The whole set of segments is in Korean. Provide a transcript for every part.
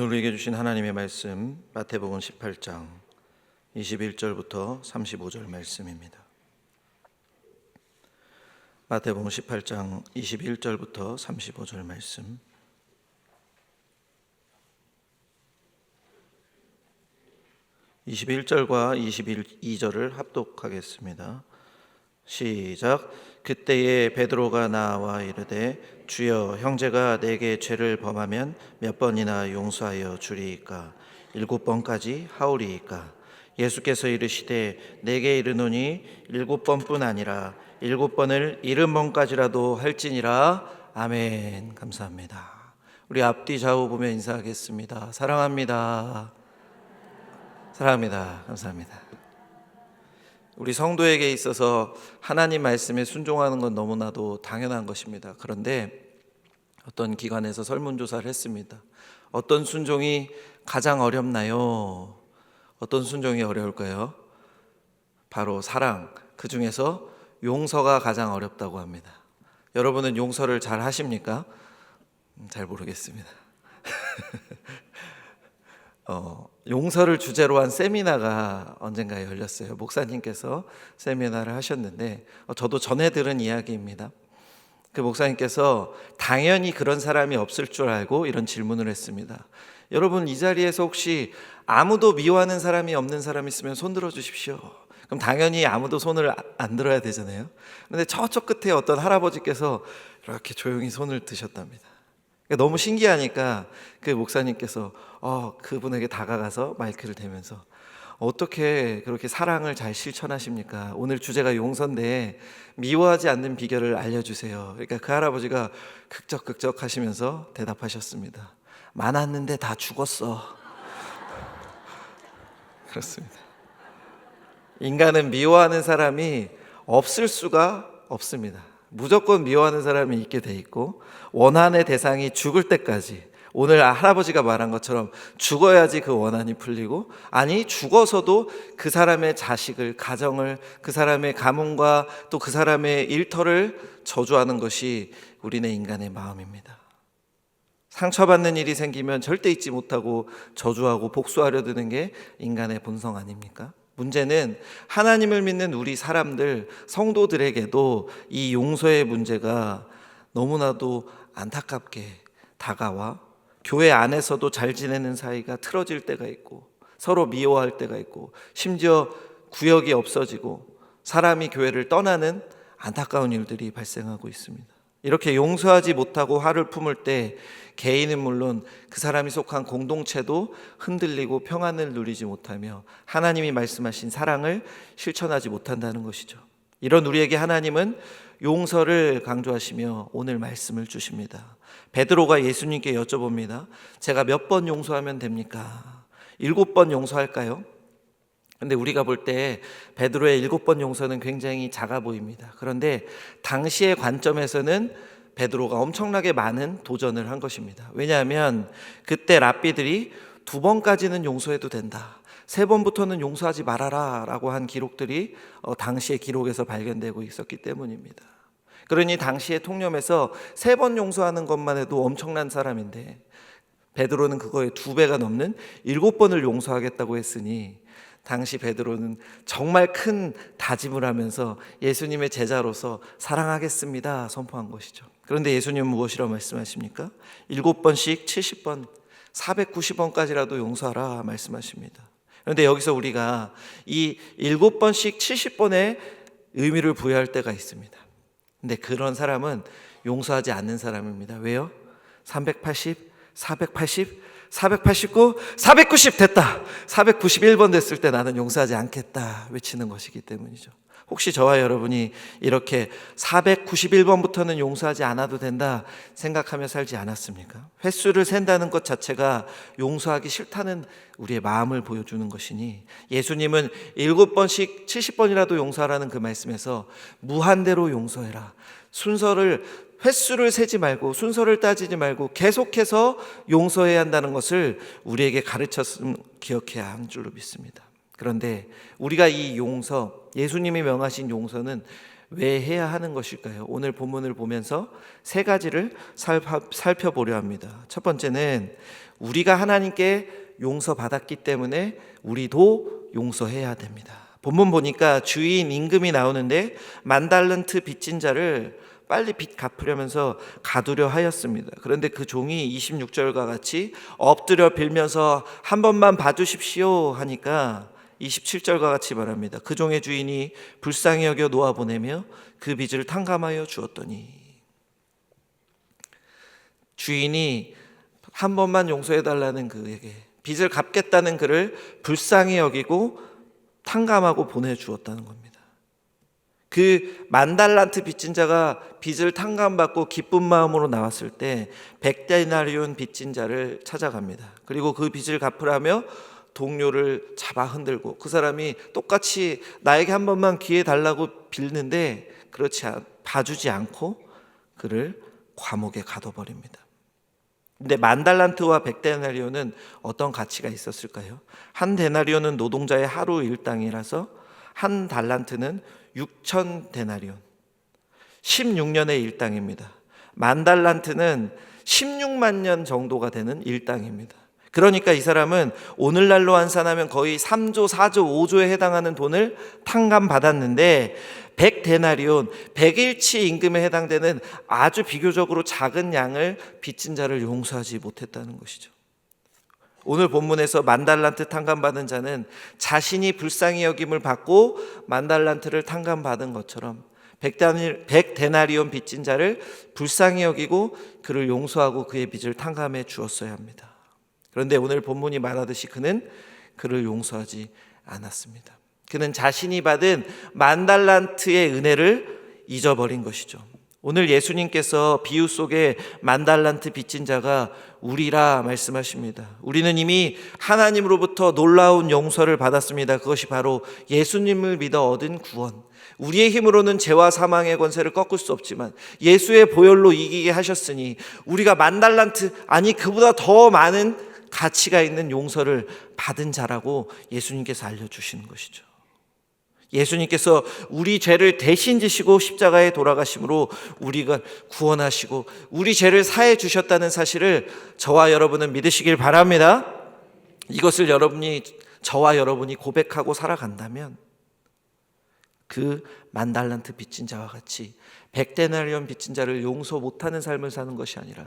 오늘 우리에게 주신 하나님의 말씀 마태복음 18장 21절부터 35절 말씀입니다. 마태복음 18장 21절부터 35절 말씀. (21절과 22절을) 합독하겠습니다. 시작. 그때에 베드로가 나와 이르되 주여, 형제가 내게 죄를 범하면 몇 번이나 용서하여 주리이까? 7번까지 하오리이까? 예수께서 이르시되 내게 이르노니 7번뿐 아니라 7번을 70번까지라도 할지니라. 아멘. 감사합니다. 우리 앞뒤 좌우 보며 인사하겠습니다. 사랑합니다. 사랑합니다. 감사합니다. 우리 성도에게 있어서 하나님 말씀에 순종하는 건 너무나도 당연한 것입니다. 그런데 어떤 기관에서 설문조사를 했습니다. 어떤 순종이 가장 어렵나요? 어떤 순종이 어려울까요? 바로 사랑, 그 중에서 용서가 가장 어렵다고 합니다. 여러분은 용서를 잘 하십니까? 잘 모르겠습니다. 용서를 주제로 한 세미나가 언젠가에 열렸어요. 목사님께서 세미나를 하셨는데 저도 전해 들은 이야기입니다. 그 목사님께서 당연히 그런 사람이 없을 줄 알고 이런 질문을 했습니다. 여러분, 이 자리에서 혹시 아무도 미워하는 사람이 없는 사람 있으면 손 들어 주십시오. 그럼 당연히 아무도 손을 안 들어야 되잖아요. 그런데 저쪽 끝에 어떤 할아버지께서 이렇게 조용히 손을 드셨답니다. 너무 신기하니까 그 목사님께서 그분에게 다가가서 마이크를 대면서 어떻게 그렇게 사랑을 잘 실천하십니까? 오늘 주제가 용서인데 미워하지 않는 비결을 알려주세요. 그러니까 그 할아버지가 극적극적 하시면서 대답하셨습니다. 많았는데 다 죽었어. 그렇습니다. 인간은 미워하는 사람이 없을 수가 없습니다. 무조건 미워하는 사람이 있게 돼 있고, 원한의 대상이 죽을 때까지, 오늘 할아버지가 말한 것처럼 죽어야지 그 원한이 풀리고, 아니 죽어서도 그 사람의 자식을, 가정을, 그 사람의 가문과 또 그 사람의 일터를 저주하는 것이 우리네 인간의 마음입니다. 상처받는 일이 생기면 절대 잊지 못하고 저주하고 복수하려 드는 게 인간의 본성 아닙니까? 문제는 하나님을 믿는 우리 사람들, 성도들에게도 이 용서의 문제가 너무나도 안타깝게 다가와 교회 안에서도 잘 지내는 사이가 틀어질 때가 있고, 서로 미워할 때가 있고, 심지어 구역이 없어지고 사람이 교회를 떠나는 안타까운 일들이 발생하고 있습니다. 이렇게 용서하지 못하고 화를 품을 때 개인은 물론 그 사람이 속한 공동체도 흔들리고 평안을 누리지 못하며 하나님이 말씀하신 사랑을 실천하지 못한다는 것이죠. 이런 우리에게 하나님은 용서를 강조하시며 오늘 말씀을 주십니다. 베드로가 예수님께 여쭤봅니다. 제가 몇 번 용서하면 됩니까? 7번 용서할까요? 근데 우리가 볼 때 베드로의 7번 용서는 굉장히 작아 보입니다. 그런데 당시의 관점에서는 베드로가 엄청나게 많은 도전을 한 것입니다. 왜냐하면 그때 랍비들이 2번까지는 용서해도 된다, 3번부터는 용서하지 말아라 라고 한 기록들이 당시의 기록에서 발견되고 있었기 때문입니다. 그러니 당시의 통념에서 3번 용서하는 것만 해도 엄청난 사람인데, 베드로는 그거의 2배가 넘는 7번을 용서하겠다고 했으니 당시 베드로는 정말 큰 다짐을 하면서 예수님의 제자로서 사랑하겠습니다 선포한 것이죠. 그런데 예수님은 무엇이라고 말씀하십니까? 7번씩 70번, 490번까지라도 용서하라 말씀하십니다. 그런데 여기서 우리가 이 7번씩 70번의 의미를 부여할 때가 있습니다. 근데 그런 사람은 용서하지 않는 사람입니다. 왜요? 380, 480, 489, 490 됐다, 491번 됐을 때 나는 용서하지 않겠다 외치는 것이기 때문이죠. 혹시 저와 여러분이 이렇게 491번부터는 용서하지 않아도 된다 생각하며 살지 않았습니까? 횟수를 센다는 것 자체가 용서하기 싫다는 우리의 마음을 보여주는 것이니, 예수님은 7번씩 70번이라도 용서하라는 그 말씀에서 무한대로 용서해라, 순서를, 횟수를 세지 말고 순서를 따지지 말고 계속해서 용서해야 한다는 것을 우리에게 가르쳤음 기억해야 하는 줄로 믿습니다. 그런데 우리가 이 용서, 예수님이 명하신 용서는 왜 해야 하는 것일까요? 오늘 본문을 보면서 세 가지를 살펴보려 합니다. 첫 번째는 우리가 하나님께 용서받았기 때문에 우리도 용서해야 됩니다. 본문 보니까 주인 임금이 나오는데 10,000달란트 빚진 자를 빨리 빚 갚으려면서 가두려 하였습니다. 그런데 그 종이 26절과 같이 엎드려 빌면서 한 번만 봐주십시오 하니까 27절과 같이 말합니다. 그 종의 주인이 불쌍히 여겨 놓아보내며 그 빚을 탕감하여 주었더니, 주인이 한 번만 용서해달라는 그에게 빚을 갚겠다는 그를 불쌍히 여기고 탕감하고 보내주었다는 겁니다. 그 10,000달란트 빚진 자가 빚을 탕감받고 기쁜 마음으로 나왔을 때 100데나리온 빚진 자를 찾아갑니다. 그리고 그 빚을 갚으라며 동료를 잡아 흔들고, 그 사람이 똑같이 나에게 한 번만 기회 달라고 빌는데 봐주지 않고 그를 감옥에 가둬버립니다. 근데 10,000달란트와 100데나리온은 어떤 가치가 있었을까요? 한 데나리온은 노동자의 하루 일당이라서 한 달란트는 6,000데나리온, 16년의 일당입니다. 10,000달란트는 16만 년 정도가 되는 일당입니다. 그러니까 이 사람은 오늘날로 환산하면 거의 3조, 4조, 5조에 해당하는 돈을 탕감받았는데 100데나리온, 100일치 임금에 해당되는 아주 비교적으로 작은 양을 빚진 자를 용서하지 못했다는 것이죠. 오늘 본문에서 10,000달란트 탕감받은 자는 자신이 불쌍히 여김을 받고 10,000달란트를 탕감받은 것처럼 100데나리온 빚진 자를 불쌍히 여기고 그를 용서하고 그의 빚을 탕감해 주었어야 합니다. 그런데 오늘 본문이 말하듯이 그는 그를 용서하지 않았습니다. 그는 자신이 받은 10,000달란트의 은혜를 잊어버린 것이죠. 오늘 예수님께서 비유 속에 10,000달란트 빚진 자가 우리라 말씀하십니다. 우리는 이미 하나님으로부터 놀라운 용서를 받았습니다. 그것이 바로 예수님을 믿어 얻은 구원. 우리의 힘으로는 죄와 사망의 권세를 꺾을 수 없지만 예수의 보혈로 이기게 하셨으니 우리가 10,000달란트, 아니 그보다 더 많은 가치가 있는 용서를 받은 자라고 예수님께서 알려주시는 것이죠. 예수님께서 우리 죄를 대신 지시고 십자가에 돌아가심으로 우리가 구원하시고 우리 죄를 사해 주셨다는 사실을 저와 여러분은 믿으시길 바랍니다. 이것을 저와 여러분이 고백하고 살아간다면 그 10,000달란트 빚진 자와 같이 100데나리온 빚진 자를 용서 못하는 삶을 사는 것이 아니라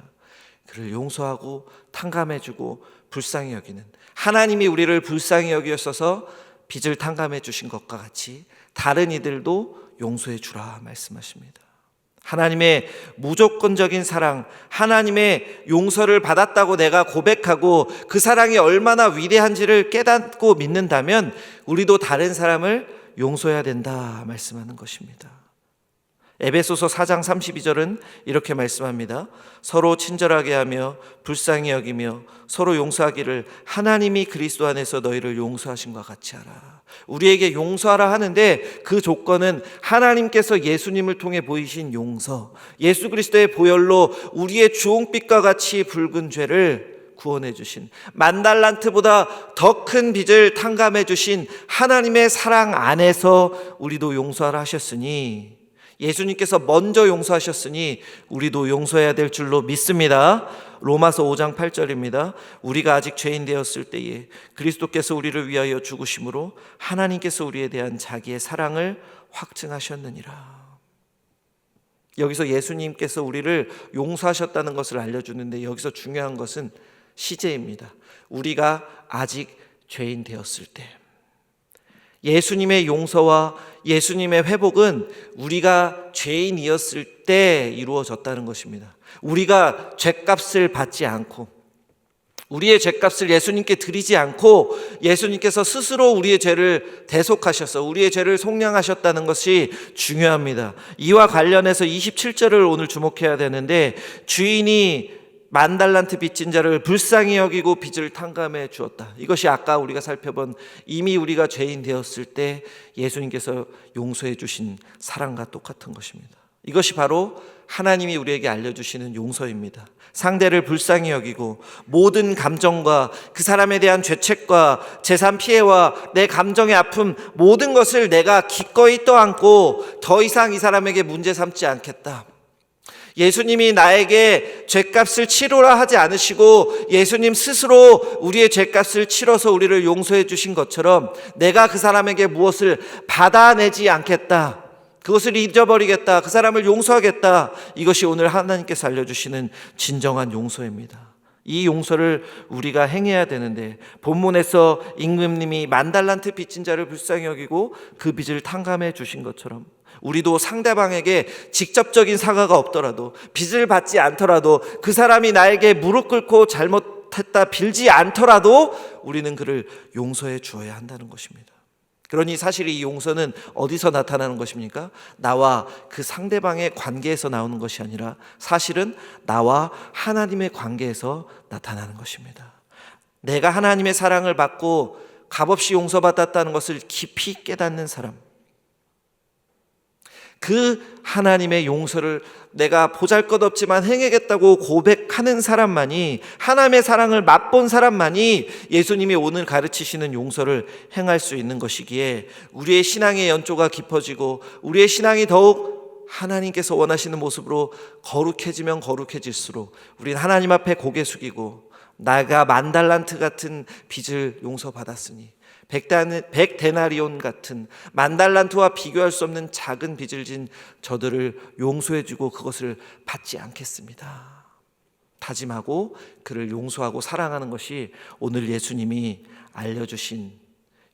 그를 용서하고 탕감해주고 불쌍히 여기는, 하나님이 우리를 불쌍히 여기셔서 빚을 탕감해 주신 것과 같이 다른 이들도 용서해 주라 말씀하십니다. 하나님의 무조건적인 사랑, 하나님의 용서를 받았다고 내가 고백하고 그 사랑이 얼마나 위대한지를 깨닫고 믿는다면 우리도 다른 사람을 용서해야 된다 말씀하는 것입니다. 에베소서 4장 32절은 이렇게 말씀합니다. 서로 친절하게 하며 불쌍히 여기며 서로 용서하기를 하나님이 그리스도 안에서 너희를 용서하신 것 같이 하라. 우리에게 용서하라 하는데 그 조건은 하나님께서 예수님을 통해 보이신 용서, 예수 그리스도의 보혈로 우리의 주홍빛과 같이 붉은 죄를 구원해 주신, 10,000달란트보다 더 큰 빚을 탕감해 주신 하나님의 사랑 안에서 우리도 용서하라 하셨으니, 예수님께서 먼저 용서하셨으니 우리도 용서해야 될 줄로 믿습니다. 로마서 5장 8절입니다. 우리가 아직 죄인 되었을 때에 그리스도께서 우리를 위하여 죽으심으로 하나님께서 우리에 대한 자기의 사랑을 확증하셨느니라. 여기서 예수님께서 우리를 용서하셨다는 것을 알려주는데 여기서 중요한 것은 시제입니다. 우리가 아직 죄인 되었을 때, 예수님의 용서와 예수님의 회복은 우리가 죄인이었을 때 이루어졌다는 것입니다. 우리가 죄값을 받지 않고, 우리의 죄값을 예수님께 드리지 않고 예수님께서 스스로 우리의 죄를 대속하셔서 우리의 죄를 속량하셨다는 것이 중요합니다. 이와 관련해서 27절을 오늘 주목해야 되는데, 주인이 10,000달란트 빚진 자를 불쌍히 여기고 빚을 탕감해 주었다. 이것이 아까 우리가 살펴본 이미 우리가 죄인 되었을 때 예수님께서 용서해 주신 사랑과 똑같은 것입니다. 이것이 바로 하나님이 우리에게 알려주시는 용서입니다. 상대를 불쌍히 여기고 모든 감정과 그 사람에 대한 죄책과 재산 피해와 내 감정의 아픔 모든 것을 내가 기꺼이 떠안고 더 이상 이 사람에게 문제 삼지 않겠다. 예수님이 나에게 죄값을 치르라 하지 않으시고 예수님 스스로 우리의 죄값을 치러서 우리를 용서해 주신 것처럼 내가 그 사람에게 무엇을 받아내지 않겠다. 그것을 잊어버리겠다. 그 사람을 용서하겠다. 이것이 오늘 하나님께서 알려주시는 진정한 용서입니다. 이 용서를 우리가 행해야 되는데 본문에서 임금님이 10,000달란트 빚진 자를 불쌍히 여기고 그 빚을 탕감해 주신 것처럼 우리도 상대방에게 직접적인 사과가 없더라도 빚을 받지 않더라도 그 사람이 나에게 무릎 꿇고 잘못했다 빌지 않더라도 우리는 그를 용서해 주어야 한다는 것입니다. 그러니 사실 이 용서는 어디서 나타나는 것입니까? 나와 그 상대방의 관계에서 나오는 것이 아니라 사실은 나와 하나님의 관계에서 나타나는 것입니다. 내가 하나님의 사랑을 받고 값없이 용서받았다는 것을 깊이 깨닫는 사람, 그 하나님의 용서를 내가 보잘것없지만 행하겠다고 고백하는 사람만이, 하나님의 사랑을 맛본 사람만이 예수님이 오늘 가르치시는 용서를 행할 수 있는 것이기에 우리의 신앙의 연조가 깊어지고 우리의 신앙이 더욱 하나님께서 원하시는 모습으로 거룩해지면 거룩해질수록 우리는 하나님 앞에 고개 숙이고 내가 10,000달란트 같은 빚을 용서받았으니 100데나리온 같은 10,000달란트와 비교할 수 없는 작은 빚을 진 저들을 용서해주고 그것을 받지 않겠습니다. 다짐하고 그를 용서하고 사랑하는 것이 오늘 예수님이 알려주신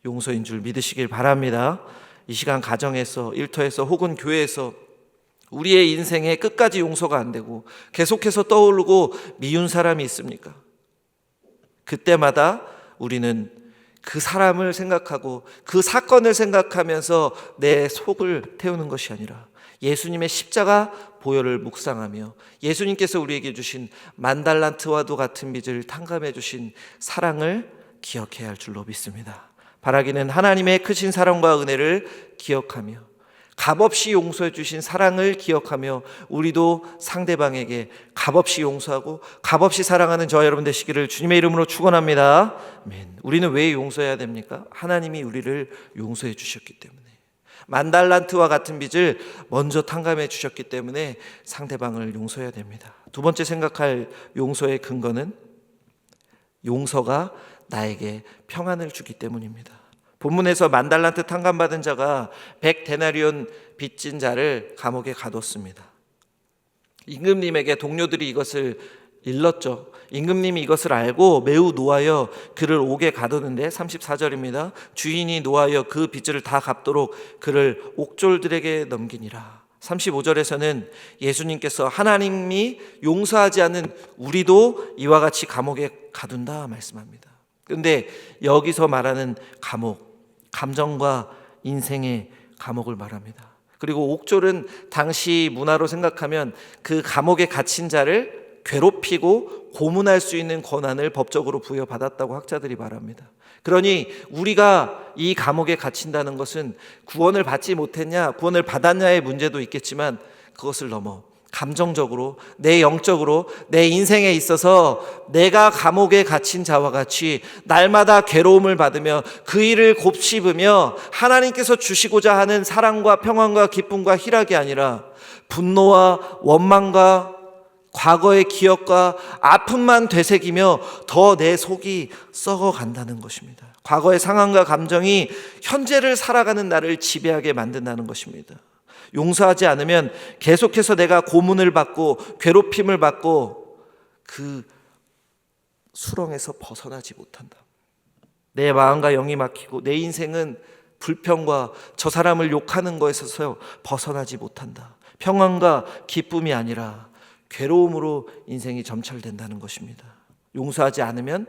용서인 줄 믿으시길 바랍니다. 이 시간 가정에서, 일터에서 혹은 교회에서 우리의 인생에 끝까지 용서가 안 되고 계속해서 떠오르고 미운 사람이 있습니까? 그때마다 우리는 그 사람을 생각하고 그 사건을 생각하면서 내 속을 태우는 것이 아니라 예수님의 십자가 보혈을 묵상하며 예수님께서 우리에게 주신 10,000달란트와도 같은 빚을 탕감해 주신 사랑을 기억해야 할 줄로 믿습니다. 바라기는 하나님의 크신 사랑과 은혜를 기억하며 값없이 용서해 주신 사랑을 기억하며 우리도 상대방에게 값없이 용서하고 값없이 사랑하는 저와 여러분 되시기를 주님의 이름으로 축원합니다. 아멘. 우리는 왜 용서해야 됩니까? 하나님이 우리를 용서해 주셨기 때문에, 10,000달란트와 같은 빚을 먼저 탕감해 주셨기 때문에 상대방을 용서해야 됩니다. 두 번째 생각할 용서의 근거는 용서가 나에게 평안을 주기 때문입니다. 본문에서 10,000달란트 탕감받은 자가 100데나리온 빚진 자를 감옥에 가뒀습니다. 임금님에게 동료들이 이것을 일렀죠. 임금님이 이것을 알고 매우 노하여 그를 옥에 가두는데 34절입니다. 주인이 노하여 그 빚을 다 갚도록 그를 옥졸들에게 넘기니라. 35절에서는 예수님께서 하나님이 용서하지 않는 우리도 이와 같이 감옥에 가둔다 말씀합니다. 그런데 여기서 말하는 감옥, 감정과 인생의 감옥을 말합니다. 그리고 옥졸은 당시 문화로 생각하면 그 감옥에 갇힌 자를 괴롭히고 고문할 수 있는 권한을 법적으로 부여받았다고 학자들이 말합니다. 그러니 우리가 이 감옥에 갇힌다는 것은 구원을 받지 못했냐, 구원을 받았냐의 문제도 있겠지만 그것을 넘어 감정적으로, 내 영적으로, 내 인생에 있어서 내가 감옥에 갇힌 자와 같이 날마다 괴로움을 받으며 그 일을 곱씹으며 하나님께서 주시고자 하는 사랑과 평안과 기쁨과 희락이 아니라 분노와 원망과 과거의 기억과 아픔만 되새기며 더 내 속이 썩어간다는 것입니다. 과거의 상황과 감정이 현재를 살아가는 나를 지배하게 만든다는 것입니다. 용서하지 않으면 계속해서 내가 고문을 받고 괴롭힘을 받고 그 수렁에서 벗어나지 못한다. 내 마음과 영이 막히고 내 인생은 불평과 저 사람을 욕하는 것에서 벗어나지 못한다. 평안과 기쁨이 아니라 괴로움으로 인생이 점철된다는 것입니다. 용서하지 않으면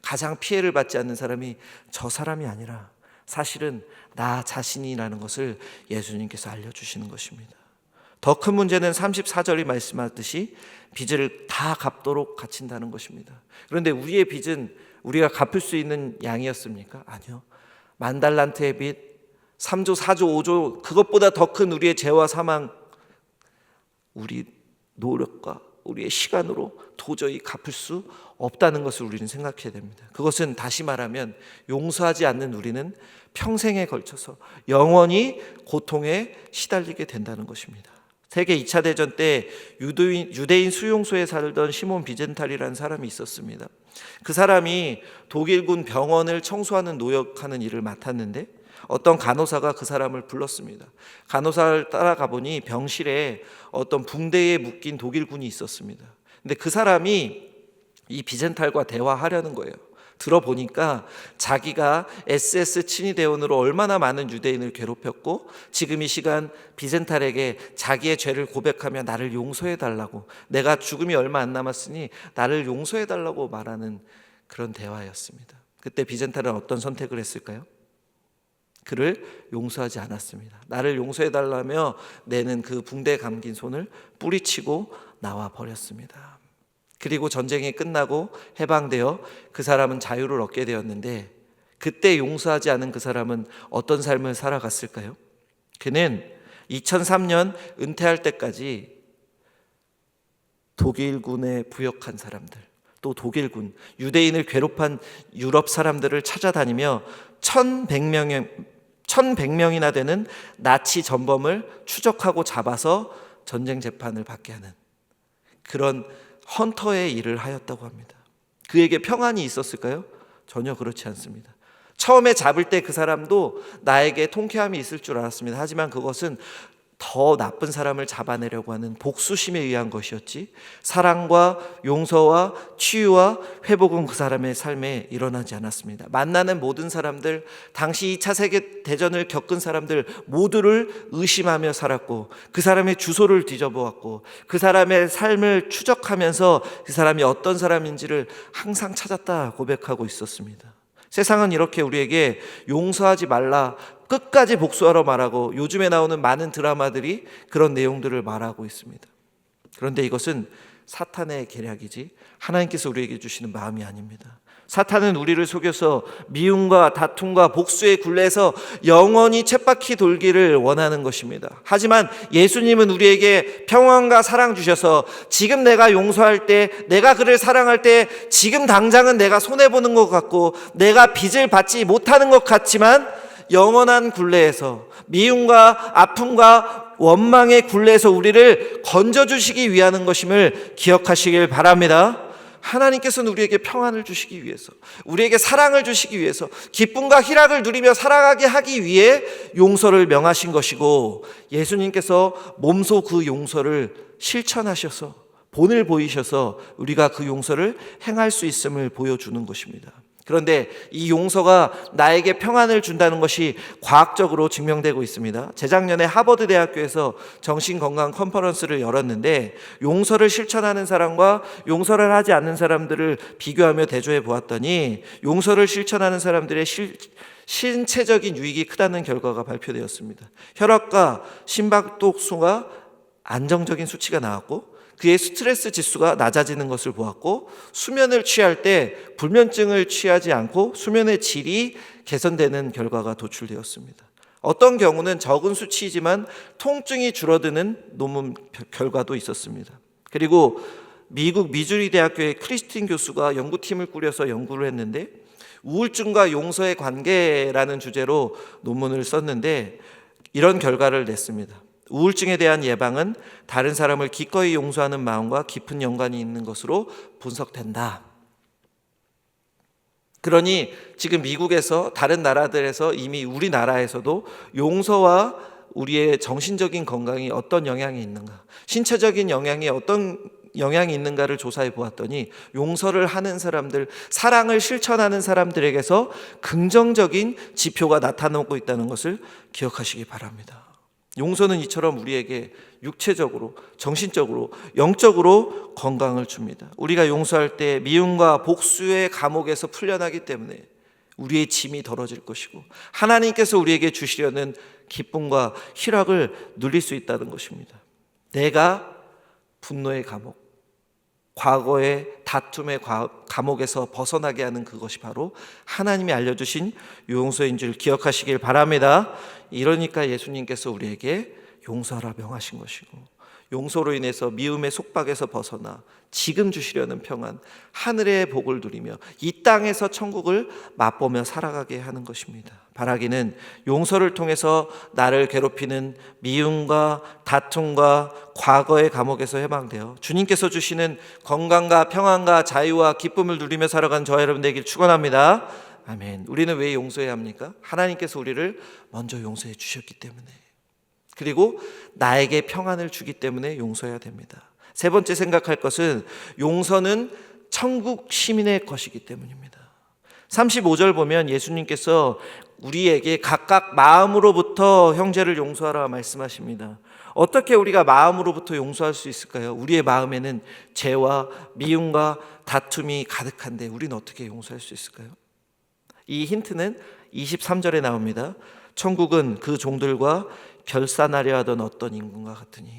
가장 피해를 받지 않는 사람이 저 사람이 아니라 사실은 나 자신이라는 것을 예수님께서 알려주시는 것입니다. 더 큰 문제는 34절이 말씀하듯이 빚을 다 갚도록 갇힌다는 것입니다. 그런데 우리의 빚은 우리가 갚을 수 있는 양이었습니까? 아니요. 10,000달란트의 빚, 3조, 4조, 5조 그것보다 더 큰 우리의 죄와 사망, 우리 노력과 우리의 시간으로 도저히 갚을 수 없다는 것을 우리는 생각해야 됩니다. 그것은 다시 말하면 용서하지 않는 우리는 평생에 걸쳐서 영원히 고통에 시달리게 된다는 것입니다. 세계 2차 대전 때 유대인 수용소에 살던 시몬 비젠탈이라는 사람이 있었습니다. 그 사람이 독일군 병원을 청소하는 노역하는 일을 맡았는데 어떤 간호사가 그 사람을 불렀습니다. 간호사를 따라가 보니 병실에 어떤 붕대에 묶인 독일군이 있었습니다. 근데 그 사람이 이 비젠탈과 대화하려는 거예요. 들어보니까 자기가 SS 친위대원으로 얼마나 많은 유대인을 괴롭혔고 지금 이 시간 비젠탈에게 자기의 죄를 고백하며 나를 용서해달라고, 내가 죽음이 얼마 안 남았으니 나를 용서해달라고 말하는 그런 대화였습니다. 그때 비젠탈은 어떤 선택을 했을까요? 그를 용서하지 않았습니다. 나를 용서해달라며 내는 그 붕대에 감긴 손을 뿌리치고 나와 버렸습니다. 그리고 전쟁이 끝나고 해방되어 그 사람은 자유를 얻게 되었는데 그때 용서하지 않은 그 사람은 어떤 삶을 살아갔을까요? 그는 2003년 은퇴할 때까지 독일군에 부역한 사람들, 또 독일군, 유대인을 괴롭힌 유럽 사람들을 찾아다니며 1100명이나 되는 나치 전범을 추적하고 잡아서 전쟁 재판을 받게 하는 그런 헌터의 일을 하였다고 합니다. 그에게 평안이 있었을까요? 전혀 그렇지 않습니다. 처음에 잡을 때 그 사람도 나에게 통쾌함이 있을 줄 알았습니다. 하지만 그것은 더 나쁜 사람을 잡아내려고 하는 복수심에 의한 것이었지 사랑과 용서와 치유와 회복은 그 사람의 삶에 일어나지 않았습니다. 만나는 모든 사람들, 당시 2차 세계대전을 겪은 사람들 모두를 의심하며 살았고 그 사람의 주소를 뒤져보았고 그 사람의 삶을 추적하면서 그 사람이 어떤 사람인지를 항상 찾았다 고백하고 있었습니다. 세상은 이렇게 우리에게 용서하지 말라, 끝까지 복수하러 말하고 요즘에 나오는 많은 드라마들이 그런 내용들을 말하고 있습니다. 그런데 이것은 사탄의 계략이지 하나님께서 우리에게 주시는 마음이 아닙니다. 사탄은 우리를 속여서 미움과 다툼과 복수의 굴레에서 영원히 쳇바퀴 돌기를 원하는 것입니다. 하지만 예수님은 우리에게 평안과 사랑 주셔서 지금 내가 용서할 때, 내가 그를 사랑할 때 지금 당장은 내가 손해보는 것 같고 내가 빚을 받지 못하는 것 같지만 영원한 굴레에서, 미움과 아픔과 원망의 굴레에서 우리를 건져주시기 위한 것임을 기억하시길 바랍니다. 하나님께서는 우리에게 평안을 주시기 위해서, 우리에게 사랑을 주시기 위해서, 기쁨과 희락을 누리며 살아가게 하기 위해 용서를 명하신 것이고 예수님께서 몸소 그 용서를 실천하셔서 본을 보이셔서 우리가 그 용서를 행할 수 있음을 보여주는 것입니다. 그런데 이 용서가 나에게 평안을 준다는 것이 과학적으로 증명되고 있습니다. 재작년에 하버드 대학교에서 정신건강 컨퍼런스를 열었는데 용서를 실천하는 사람과 용서를 하지 않는 사람들을 비교하며 대조해 보았더니 용서를 실천하는 사람들의 신체적인 유익이 크다는 결과가 발표되었습니다. 혈압과 심박독수가 안정적인 수치가 나왔고 그의 스트레스 지수가 낮아지는 것을 보았고 수면을 취할 때 불면증을 취하지 않고 수면의 질이 개선되는 결과가 도출되었습니다. 어떤 경우는 적은 수치이지만 통증이 줄어드는 논문 결과도 있었습니다. 그리고 미국 미주리 대학교의 크리스틴 교수가 연구팀을 꾸려서 연구를 했는데 우울증과 용서의 관계라는 주제로 논문을 썼는데 이런 결과를 냈습니다. 우울증에 대한 예방은 다른 사람을 기꺼이 용서하는 마음과 깊은 연관이 있는 것으로 분석된다. 그러니 지금 미국에서 다른 나라들에서 이미 우리나라에서도 용서와 우리의 정신적인 건강이 어떤 영향이 있는가, 신체적인 영향이 어떤 영향이 있는가를 조사해 보았더니 용서를 하는 사람들, 사랑을 실천하는 사람들에게서 긍정적인 지표가 나타나고 있다는 것을 기억하시기 바랍니다. 용서는 이처럼 우리에게 육체적으로, 정신적으로, 영적으로 건강을 줍니다. 우리가 용서할 때 미움과 복수의 감옥에서 풀려나기 때문에 우리의 짐이 덜어질 것이고 하나님께서 우리에게 주시려는 기쁨과 희락을 누릴 수 있다는 것입니다. 내가 분노의 감옥, 과거의 다툼의 감옥에서 벗어나게 하는 그것이 바로 하나님이 알려주신 용서인 줄 기억하시길 바랍니다. 이러니까 예수님께서 우리에게 용서하라 명하신 것이고 용서로 인해서 미움의 속박에서 벗어나 지금 주시려는 평안, 하늘의 복을 누리며 이 땅에서 천국을 맛보며 살아가게 하는 것입니다. 바라기는 용서를 통해서 나를 괴롭히는 미움과 다툼과 과거의 감옥에서 해방되어 주님께서 주시는 건강과 평안과 자유와 기쁨을 누리며 살아가는 저와 여러분 되길 축원합니다. 아멘. 우리는 왜 용서해야 합니까? 하나님께서 우리를 먼저 용서해 주셨기 때문에, 그리고 나에게 평안을 주기 때문에 용서해야 됩니다. 세 번째 생각할 것은 용서는 천국 시민의 것이기 때문입니다. 35절 보면 예수님께서 우리에게 각각 마음으로부터 형제를 용서하라 말씀하십니다. 어떻게 우리가 마음으로부터 용서할 수 있을까요? 우리의 마음에는 죄와 미움과 다툼이 가득한데 우리는 어떻게 용서할 수 있을까요? 이 힌트는 23절에 나옵니다. 천국은 그 종들과 결산하려 하던 어떤 임금과 같으니.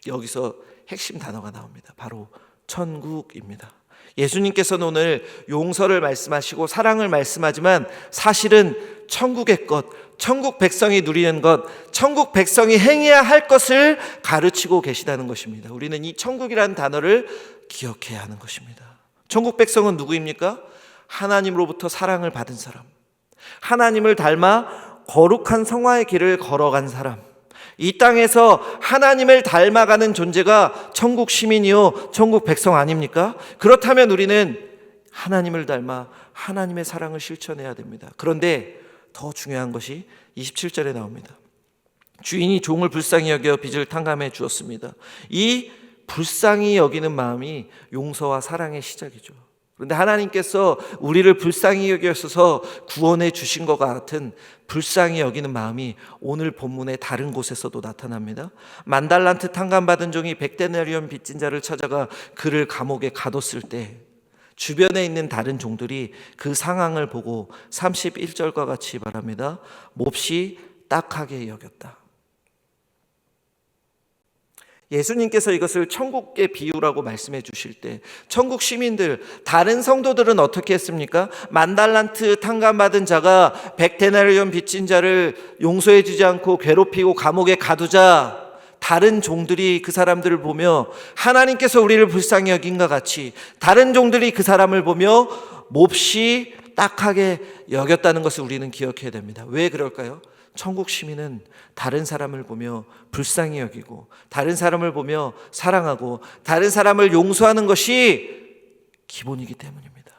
여기서 핵심 단어가 나옵니다. 바로 천국입니다. 예수님께서는 오늘 용서를 말씀하시고 사랑을 말씀하지만 사실은 천국의 것, 천국 백성이 누리는 것, 천국 백성이 행해야 할 것을 가르치고 계시다는 것입니다. 우리는 이 천국이라는 단어를 기억해야 하는 것입니다. 천국 백성은 누구입니까? 하나님으로부터 사랑을 받은 사람, 하나님을 닮아 거룩한 성화의 길을 걸어간 사람, 이 땅에서 하나님을 닮아가는 존재가 천국 시민이요 천국 백성 아닙니까? 그렇다면 우리는 하나님을 닮아 하나님의 사랑을 실천해야 됩니다. 그런데 더 중요한 것이 27절에 나옵니다. 주인이 종을 불쌍히 여겨 빚을 탕감해 주었습니다. 이 불쌍히 여기는 마음이 용서와 사랑의 시작이죠. 그런데 하나님께서 우리를 불쌍히 여기셔서 구원해 주신 것 같은 불쌍히 여기는 마음이 오늘 본문의 다른 곳에서도 나타납니다. 10,000달란트 탕감받은 종이 100데나리온 빚진 자를 찾아가 그를 감옥에 가뒀을 때 주변에 있는 다른 종들이 그 상황을 보고 31절과 같이 말합니다. 몹시 딱하게 여겼다. 예수님께서 이것을 천국의 비유라고 말씀해 주실 때 천국 시민들, 다른 성도들은 어떻게 했습니까? 10,000달란트 탕감받은 자가 100데나리온 빚진 자를 용서해 주지 않고 괴롭히고 감옥에 가두자 다른 종들이 그 사람들을 보며 하나님께서 우리를 불쌍히 여긴과 같이 다른 종들이 그 사람을 보며 몹시 딱하게 여겼다는 것을 우리는 기억해야 됩니다. 왜 그럴까요? 천국 시민은 다른 사람을 보며 불쌍히 여기고 다른 사람을 보며 사랑하고 다른 사람을 용서하는 것이 기본이기 때문입니다.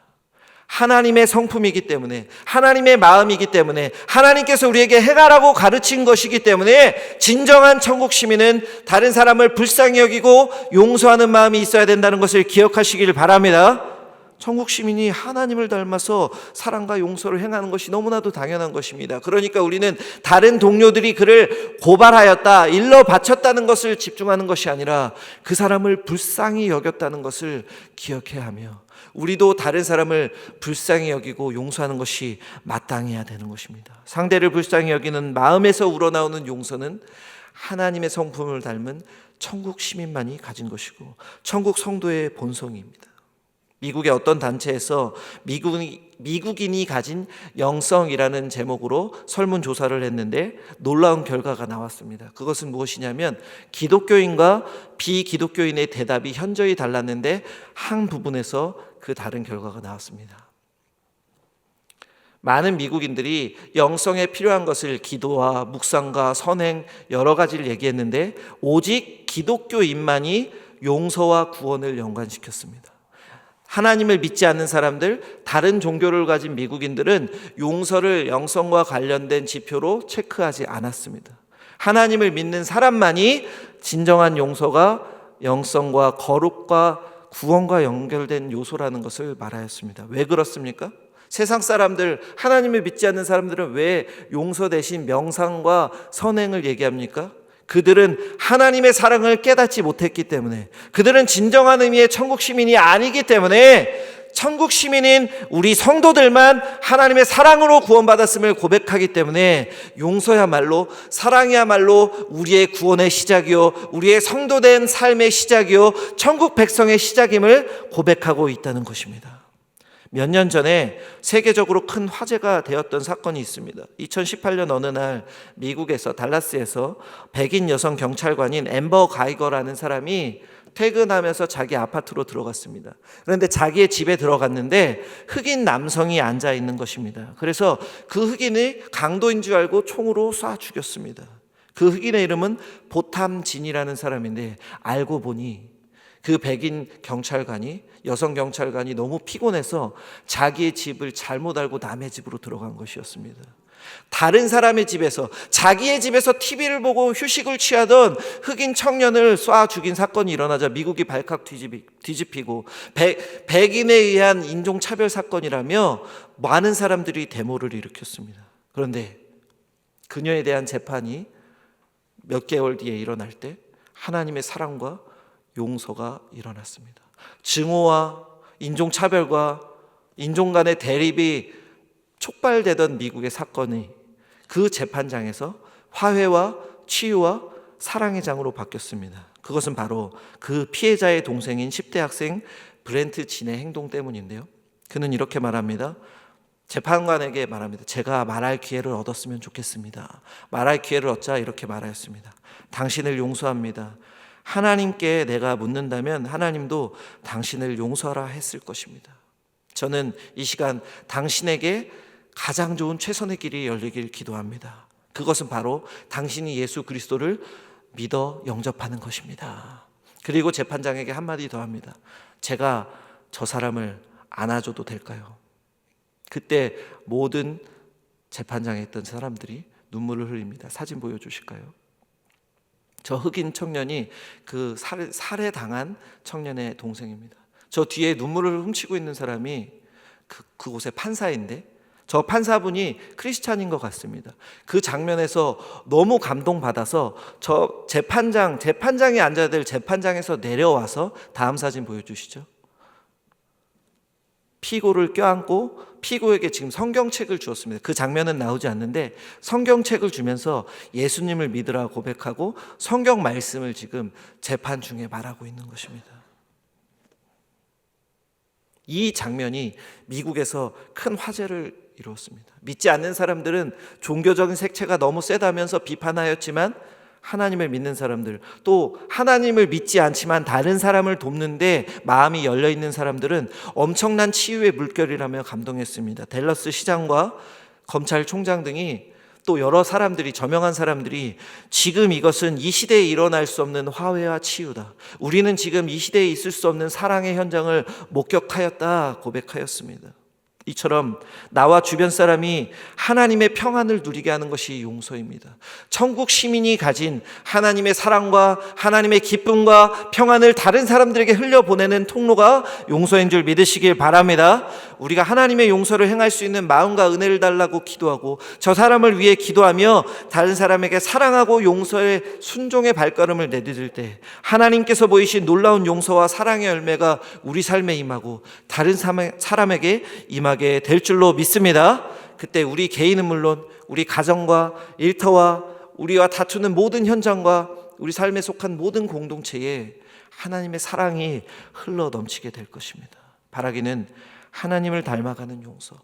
하나님의 성품이기 때문에, 하나님의 마음이기 때문에, 하나님께서 우리에게 행하라고 가르친 것이기 때문에 진정한 천국 시민은 다른 사람을 불쌍히 여기고 용서하는 마음이 있어야 된다는 것을 기억하시길 바랍니다. 천국 시민이 하나님을 닮아서 사랑과 용서를 행하는 것이 너무나도 당연한 것입니다. 그러니까 우리는 다른 동료들이 그를 고발하였다, 일러 바쳤다는 것을 집중하는 것이 아니라 그 사람을 불쌍히 여겼다는 것을 기억해야 하며 우리도 다른 사람을 불쌍히 여기고 용서하는 것이 마땅해야 되는 것입니다. 상대를 불쌍히 여기는 마음에서 우러나오는 용서는 하나님의 성품을 닮은 천국 시민만이 가진 것이고 천국 성도의 본성입니다. 미국의 어떤 단체에서 미국인이 가진 영성이라는 제목으로 설문조사를 했는데 놀라운 결과가 나왔습니다. 그것은 무엇이냐면 기독교인과 비기독교인의 대답이 현저히 달랐는데 한 부분에서 그 다른 결과가 나왔습니다. 많은 미국인들이 영성에 필요한 것을 기도와 묵상과 선행 여러 가지를 얘기했는데 오직 기독교인만이 용서와 구원을 연관시켰습니다. 하나님을 믿지 않는 사람들, 다른 종교를 가진 미국인들은 용서를 영성과 관련된 지표로 체크하지 않았습니다. 하나님을 믿는 사람만이 진정한 용서가 영성과 거룩과 구원과 연결된 요소라는 것을 말하였습니다. 왜 그렇습니까? 세상 사람들, 하나님을 믿지 않는 사람들은 왜 용서 대신 명상과 선행을 얘기합니까? 그들은 하나님의 사랑을 깨닫지 못했기 때문에, 그들은 진정한 의미의 천국 시민이 아니기 때문에 천국 시민인 우리 성도들만 하나님의 사랑으로 구원받았음을 고백하기 때문에 용서야말로, 사랑이야말로 우리의 구원의 시작이요 우리의 성도된 삶의 시작이요 천국 백성의 시작임을 고백하고 있다는 것입니다. 몇 년 전에 세계적으로 큰 화제가 되었던 사건이 있습니다. 2018년 어느 날 미국에서 달라스에서 백인 여성 경찰관인 앰버 가이거라는 사람이 퇴근하면서 자기 아파트로 들어갔습니다. 그런데 자기의 집에 들어갔는데 흑인 남성이 앉아 있는 것입니다. 그래서 그 흑인이 강도인 줄 알고 총으로 쏴 죽였습니다. 그 흑인의 이름은 보탐진이라는 사람인데, 알고 보니 그 백인 경찰관이, 여성 경찰관이 너무 피곤해서 자기의 집을 잘못 알고 남의 집으로 들어간 것이었습니다. 다른 사람의 집에서, 자기의 집에서 TV를 보고 휴식을 취하던 흑인 청년을 쏴 죽인 사건이 일어나자 미국이 발칵 뒤집히고 백인에 의한 인종차별 사건이라며 많은 사람들이 데모를 일으켰습니다. 그런데 그녀에 대한 재판이 몇 개월 뒤에 일어날 때 하나님의 사랑과 용서가 일어났습니다. 증오와 인종차별과 인종 간의 대립이 촉발되던 미국의 사건이 그 재판장에서 화해와 치유와 사랑의 장으로 바뀌었습니다. 그것은 바로 그 피해자의 동생인 10대 학생 브렌트 진의 행동 때문인데요. 그는 이렇게 말합니다. 재판관에게 말합니다. 제가 말할 기회를 얻었으면 좋겠습니다. 말할 기회를 얻자 이렇게 말하였습니다. 당신을 용서합니다. 하나님께 내가 묻는다면 하나님도 당신을 용서하라 했을 것입니다. 저는 이 시간 당신에게 가장 좋은 최선의 길이 열리길 기도합니다. 그것은 바로 당신이 예수 그리스도를 믿어 영접하는 것입니다. 그리고 재판장에게 한마디 더 합니다. 제가 저 사람을 안아줘도 될까요? 그때 모든 재판장에 있던 사람들이 눈물을 흘립니다. 사진 보여주실까요? 저 흑인 청년이 그 살해당한 청년의 동생입니다. 저 뒤에 눈물을 훔치고 있는 사람이 그곳의 판사인데, 저 판사분이 크리스찬인 것 같습니다. 그 장면에서 너무 감동받아서 저 재판장이 앉아야 될 재판장에서 내려와서, 다음 사진 보여주시죠. 피고를 껴안고 피고에게 지금 성경책을 주었습니다. 그 장면은 나오지 않는데 성경책을 주면서 예수님을 믿으라 고백하고 성경 말씀을 지금 재판 중에 말하고 있는 것입니다. 이 장면이 미국에서 큰 화제를 이루었습니다. 믿지 않는 사람들은 종교적인 색채가 너무 세다면서 비판하였지만, 하나님을 믿는 사람들, 또 하나님을 믿지 않지만 다른 사람을 돕는데 마음이 열려있는 사람들은 엄청난 치유의 물결이라며 감동했습니다. 댈러스 시장과 검찰총장 등이, 또 여러 사람들이, 저명한 사람들이 지금 이것은 이 시대에 일어날 수 없는 화해와 치유다, 우리는 지금 이 시대에 있을 수 없는 사랑의 현장을 목격하였다 고백하였습니다. 이처럼 나와 주변 사람이 하나님의 평안을 누리게 하는 것이 용서입니다. 천국 시민이 가진 하나님의 사랑과 하나님의 기쁨과 평안을 다른 사람들에게 흘려보내는 통로가 용서인 줄 믿으시길 바랍니다. 우리가 하나님의 용서를 행할 수 있는 마음과 은혜를 달라고 기도하고 저 사람을 위해 기도하며 다른 사람에게 사랑하고 용서의 순종의 발걸음을 내디딜 때 하나님께서 보이신 놀라운 용서와 사랑의 열매가 우리 삶에 임하고 다른 사람에게 임하게 될 줄로 믿습니다. 그때 우리 개인은 물론 우리 가정과 일터와 우리와 다투는 모든 현장과 우리 삶에 속한 모든 공동체에 하나님의 사랑이 흘러 넘치게 될 것입니다. 바라기는 하나님을 닮아가는 용서,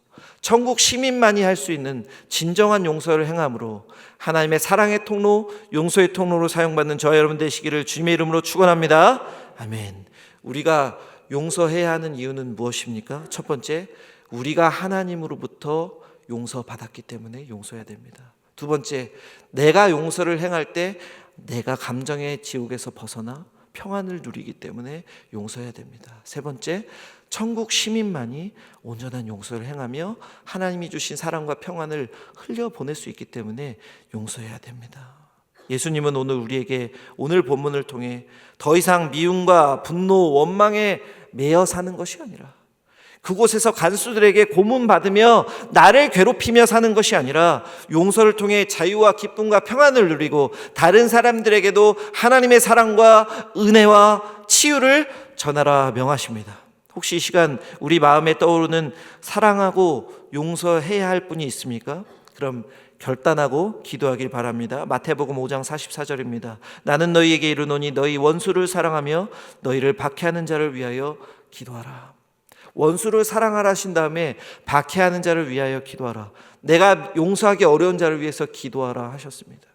천국 시민만이 할 수 있는 진정한 용서를 행함으로 하나님의 사랑의 통로, 용서의 통로로 사용받는 저와 여러분 되시기를 주님의 이름으로 축원합니다. 아멘. 우리가 용서해야 하는 이유는 무엇입니까? 첫 번째, 우리가 하나님으로부터 용서받았기 때문에 용서해야 됩니다. 두 번째, 내가 용서를 행할 때 내가 감정의 지옥에서 벗어나 평안을 누리기 때문에 용서해야 됩니다. 세 번째, 천국 시민만이 온전한 용서를 행하며 하나님이 주신 사랑과 평안을 흘려보낼 수 있기 때문에 용서해야 됩니다. 예수님은 오늘 우리에게, 오늘 본문을 통해 더 이상 미움과 분노, 원망에 매여 사는 것이 아니라, 그곳에서 간수들에게 고문받으며 나를 괴롭히며 사는 것이 아니라 용서를 통해 자유와 기쁨과 평안을 누리고 다른 사람들에게도 하나님의 사랑과 은혜와 치유를 전하라 명하십니다. 혹시 이 시간 우리 마음에 떠오르는 사랑하고 용서해야 할 분이 있습니까? 그럼 결단하고 기도하길 바랍니다. 마태복음 5장 44절입니다. 나는 너희에게 이르노니 너희 원수를 사랑하며 너희를 박해하는 자를 위하여 기도하라. 원수를 사랑하라 하신 다음에 박해하는 자를 위하여 기도하라. 내가 용서하기 어려운 자를 위해서 기도하라 하셨습니다.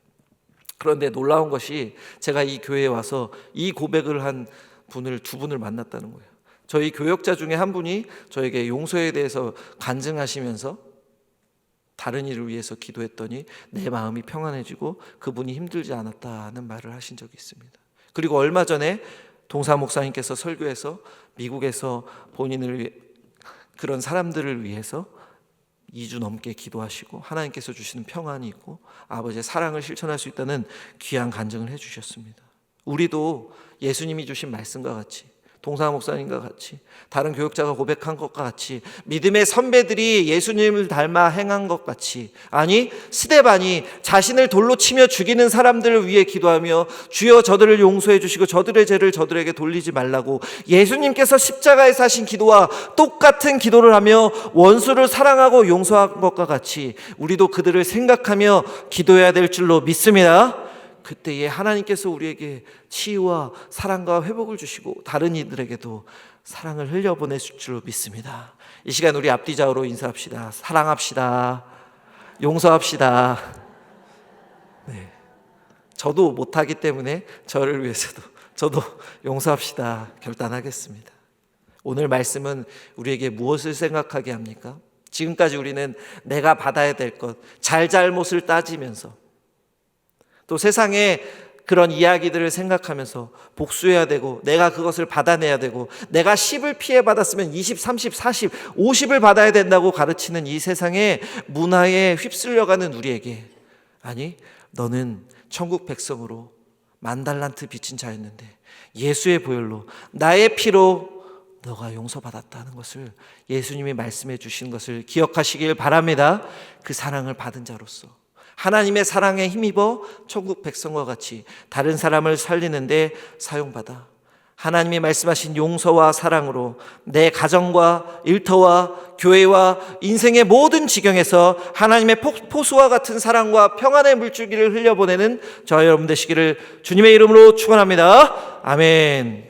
그런데 놀라운 것이 제가 이 교회에 와서 이 고백을 한 분을 두 분을 만났다는 거예요. 저희 교역자 중에 한 분이 저에게 용서에 대해서 간증하시면서 다른 일을 위해서 기도했더니 내 마음이 평안해지고 그분이 힘들지 않았다는 말을 하신 적이 있습니다. 그리고 얼마 전에 동사 목사님께서 설교해서 미국에서 본인을 위해 그런 사람들을 위해서 2주 넘게 기도하시고 하나님께서 주시는 평안이 있고 아버지의 사랑을 실천할 수 있다는 귀한 간증을 해주셨습니다. 우리도 예수님이 주신 말씀과 같이 동사 목사님과 같이 다른 교육자가 고백한 것과 같이 믿음의 선배들이 예수님을 닮아 행한 것 같이, 아니 스데반이 자신을 돌로 치며 죽이는 사람들을 위해 기도하며 주여 저들을 용서해 주시고 저들의 죄를 저들에게 돌리지 말라고 예수님께서 십자가에서 하신 기도와 똑같은 기도를 하며 원수를 사랑하고 용서한 것과 같이 우리도 그들을 생각하며 기도해야 될 줄로 믿습니다. 그때에 하나님께서 우리에게 치유와 사랑과 회복을 주시고 다른 이들에게도 사랑을 흘려보내실 줄로 믿습니다. 이 시간 우리 앞뒤 좌우로 인사합시다. 사랑합시다. 용서합시다. 네. 저도 못하기 때문에 저를 위해서도 저도 용서합시다 결단하겠습니다. 오늘 말씀은 우리에게 무엇을 생각하게 합니까? 지금까지 우리는 내가 받아야 될 것, 잘잘못을 따지면서 또 세상의 그런 이야기들을 생각하면서 복수해야 되고 내가 그것을 받아내야 되고 내가 10을 피해받았으면 20, 30, 40, 50을 받아야 된다고 가르치는 이 세상의 문화에 휩쓸려가는 우리에게, 아니 너는 천국 백성으로 만달란트 빚진 자였는데 예수의 보혈로 나의 피로 너가 용서받았다는 것을 예수님이 말씀해 주신 것을 기억하시길 바랍니다. 그 사랑을 받은 자로서 하나님의 사랑에 힘입어 천국 백성과 같이 다른 사람을 살리는데 사용받아 하나님이 말씀하신 용서와 사랑으로 내 가정과 일터와 교회와 인생의 모든 지경에서 하나님의 포수와 같은 사랑과 평안의 물줄기를 흘려보내는 저와 여러분 되시기를 주님의 이름으로 축원합니다. 아멘.